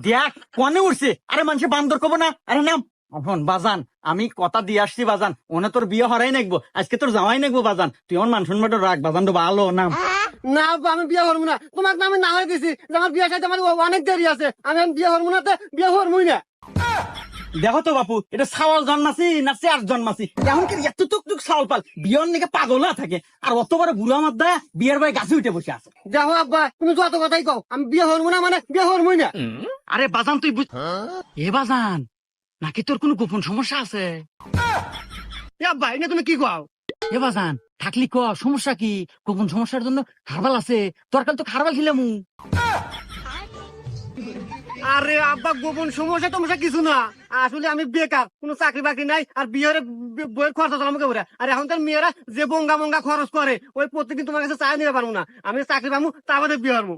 দেখ কনে উঠছে, আরে মানুষে বান্দর কব না, আরে নাম এখন বাজান আমি কথা দিয়ে আসছি বাজান, ওনে তোর বিয়ে হরাই নাকবো, আজকে তোর জামাই নাকবো বাজান, তুই আমার মান সম্মান রাখ বাজান, তো ভালো নাম। না আব্বা আমি বিয়ে করবো না, তোমাকে আমি না হয়ে দিছি যে আমার বিয়ে সাথে আমার অনেক দেরি আছে, আমি বিয়ে করবো না, বিয়ে করবোই না। দেখো তো বাপু, এটা ছাওয়াল জন্মাছি না চেয়ার জন্মাছি, এমন কি এত টুক টুক ছাওয়াল পাল বিয়ের নিকে পাগল না থাকে, আর অত বড় বুড়ো আমার দা বিয়ের ভাই গাছে উঠে বসে আছে। দেখো আব্বা তুমি যত কথাই কও, আমি বিয়ে করবো না মানে বিয়ে করবোই না। আরে বাজান তুই বুঝ, এ বাজান নাকি তোর কোনো গোপন সমস্যা আছে? আব্বা এনে তুমি কি কও? এ বাজান থাকলি ক সমস্যা কি, গোপন সমস্যার জন্য হারবাল আছে, দরকার তো হারবাল খিলামু। আরে আব্বা গোপন সমস্যা টমস্যা কিছু না, আসলে আমি বেকার, কোনো চাকরি বাকরি নাই, আর বিয়ের বইয়ের খরচা চালাম কে, আর এখন তার মেয়েরা যে বঙ্গা বঙ্গা খরচ করে ওই প্রত্যেকদিন তোমার কাছে চাই নিতে পারবো না, আমি চাকরি পাবো তা বাদে বিয়ে করবো।